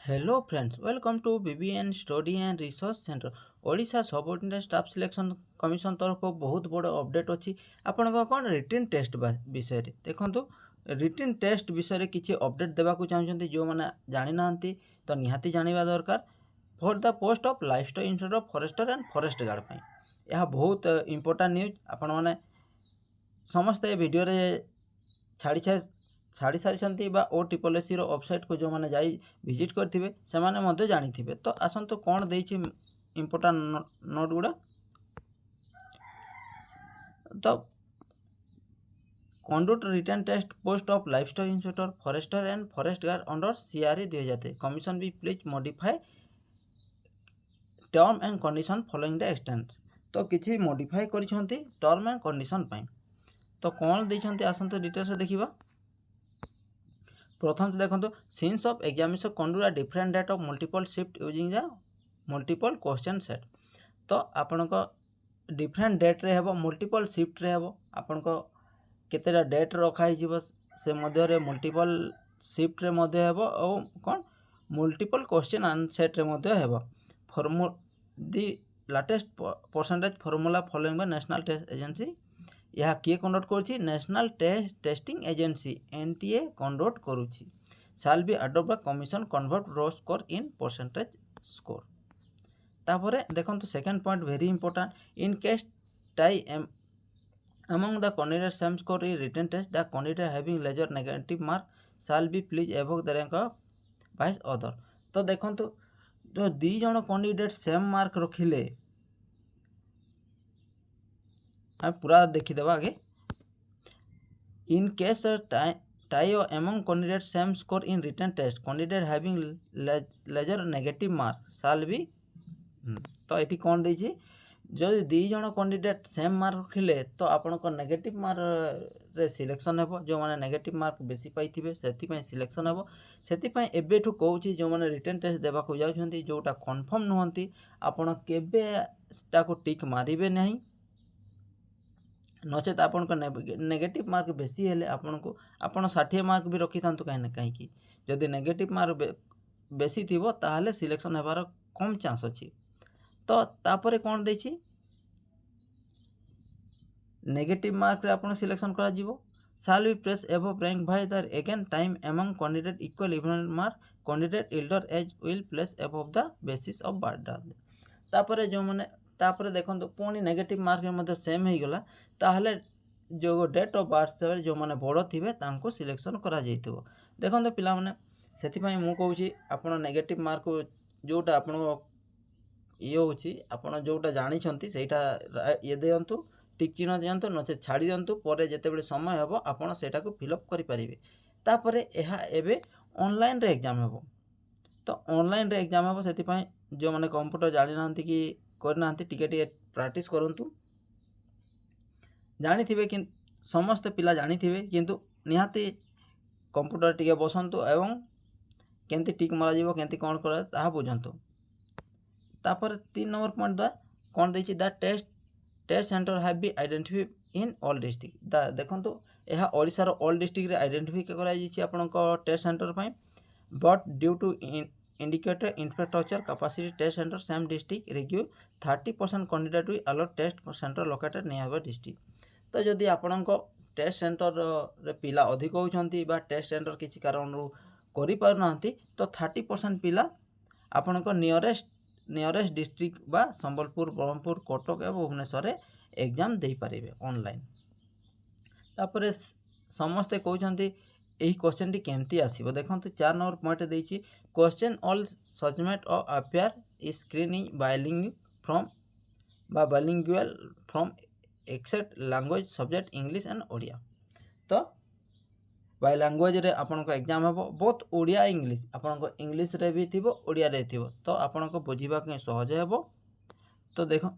Hello friends, welcome to BBN study and research centre. Odisha subordinate staff selection commission तरफ बहुत बड़ update अच्छी आपण कौन रिटन टेस्ट विषय देखो रिटन टेस्ट विषय किसी अपडेट देवाक चाहते जो मैंने जानी ना तो निहाती जाना दरकार for the post of lifestyle inspector forester and forest guard यह बहुत इंपोर्टेंट न्यूज आपण मैंने समस्ते वीडियो छाड़ी छाड़ी सारी OSSC वेबसाइट को जो मैंने जाई विजिट करेंगे से जानी तो आसतु कौन दे इम्पोर्टाट नोट गुड़ा तो conduct written test post of lifestyle inspector forester and forest guard under CRE 2023 commission भी please modify term and condition following the extents तो किसी मॉडिफाई करिसेंती टर्म एंड कंडीशन पाई तो कौन देइछंती आसंत डिटेल्स देखिबा। प्रथम देखो since of examination conduct different date of multiple shift using the multiple question set तो आपण को डिफरेंट डेट रे हेबो मल्टीपल शिफ्ट रे हेबो आपण को केतेटा डेट रखाई जीवो से मध्य रे मल्टीपल शिफ्ट रे मध्य हेबो और कौन मल्टीपल क्वेश्चन आंसर सेट रे मध्य हेबो formula the latest percentage formula following by national test agency यह किए कंडक्ट करुच्ची national testing agency NTA conduct करुच्ची shall be adopt by commission convert raw score in percentage score तापरे देखो second point very important in case tie among the candidate same score in written test the candidate having lesser negative mark shall be please above the rank of by other तो देखो जो दी जन candidate same mark रखिले हम पूरा देखीदेवा आगे in case tie among candidate same score in written test candidate having lesser negative mark shall be तो ये कौन देछि जदि दी जन कैंडिडेट सेम मार्क रखिले तो आपण को नेगेटिव मार्क रे सिलेक्शन हेबो जो माने नेगेटिव मार्क बेसी पाइथिबे सेति पय सिलेक्शन हेबो सेति पय एबेठु कहूची जो माने रिटन टेस्ट देबा को जाउछंती जोटा कंफर्म नहंती आपण केबे ताको टिक मारिबे नहीं नचेत आपण को नेगेटिव मार्क बेसी हेले आपण को आपण 60 मार्क भी रखी थांतु कहीं जदि नेगेटिव मार्क बेसी थिबो ताहले सिलेक्शन हेबार कम चांस अछि तो तापरे कौन देछि नेगेटिव मार्क रे आपण सिलेक्शन करा जीवो shall be press above rank by the again time among candidate equal equivalent mark candidate elder age will place above the basis of birth तापरे जो माने तापरे देखो पुणी नेगेटिव मार्क में सेम हो गला ताहले जो डेट ऑफ बर्थ जो माने बड़ थे तांको सिलेक्शन करा जाइथिबो देखो पिला माने सेति पय मु कहूची आपण नेगेटिव मार्क जोटा आपण ये होची आपण जोटा जानी छंती सेटा ये देयंतु टिक चिन्ह दियंतु नचे छाड़ी दियंतु परे जेतेबेले समय हेबो आपण सेटा को फिल अप करि परिबे तापरे एहा एबे ऑनलाइन रे एग्जाम हेबो तो ऑनलाइन रे एग्जाम हेबो सेति पय जो माने कंप्यूटर जानि नांती कि करना टिके प्रैक्टिस करंतु जानी थिबे कि समस्त पिला जानी थिबे किंतु निहाती कंप्यूटर टिके बसंतु एवं केंती टिक मारा जीवो केंती कोन करा ताहा बुझंतु तापर 3 नंबर पॉइंट द कोन देछि the test center have be identified in all district the देखंतु एहा ओडिसा रो ऑल डिस्ट्रिक्ट रे आइडेंटिफाई करा जाइछि आपन को टेस्ट सेंटर पय but due to indicator infrastructure capacity test center same district require 30% candidate will allow test center located nearby district तो जदि आपण को टेस्ट सेंटर रे पिला अधिक होउछंती बा टेस्ट सेंटर किछि कारण करि पार नांती तो 30% पिला आपण को नियरेस्ट डिस्ट्रिक्ट बा संबलपुर ब्रह्मपुर कटक एवं भुवनेश्वर रे एग्जाम दे पारिबे ऑनलाइन तापरे समस्ते कहउछंती यही क्वेश्चन टी केमती आसीबो देखंतु 4 नंबर पॉइंट देछि question all subject of affair is screening bilingual from बा bilingual from except language subject English and Odia तो बाय लैंग्वेज रे आपन को एग्जाम हेबो बोथ ओडिया इंग्लिश आपन को इंग्लिश रे भी थिबो ओडिया रे थिबो तो आपन को बुझिबा के सहज हेबो तो देखो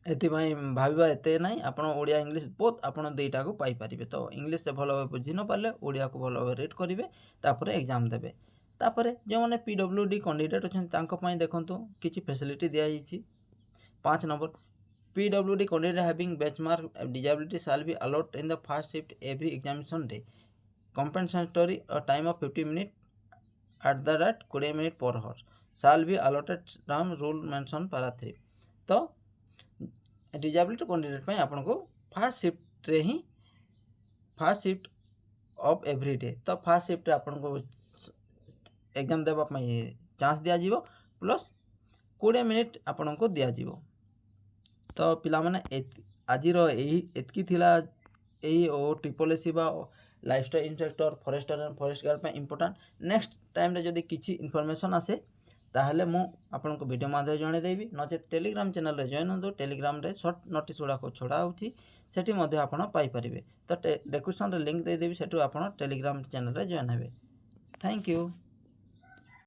एथिपाई भाविबा एते नहीं आपण ओडिया इंग्लिश बोथ आपण दुईटा को पाई परिबे तो इंग्लिश से भल भाव बुझी न पाले ओडिया को भल भाव रीड करिवे तापरे एग्जाम देबे तापरे जो माने PWD कैंडिडेट अछन तांको पई देखंतु किछि फैसिलिटी दिया जाइछि 5 number PWD candidate having benchmark disability shall be allowed in the first shift every examination day. Compensatory a time of 50 minutes 20 minutes per hour shall be allotted term rule mention para 3। तो disability candidate पे आपन को first shift रे ही first shift of every day तो first shift आपन को exam देबा चांस दिया जीवो प्लस 20 मिनिट आपन को दिया जीवो। तो पिला माने आज एतकी थिला यही ओ ट्रिपल एसी बा lifestyle inspector forester and forest guard पे इंपोर्टेंट। नेक्स्ट टाइम रे जदी किछि इनफॉरमेशन आसे ताहले मु आपन को वीडियो माध्यम जणे देबी नचे टेलीग्राम चैनल रे जॉइन हो टेलीग्राम रे शॉर्ट नोटिस गुडा को छोड़ा होची सेठी मध्ये आपन पाई परिबे। तो डिस्क्रिप्शन रे लिंक दे देबी सेठू आपन टेलीग्राम चैनल रे जॉइन हेबे। Thank you.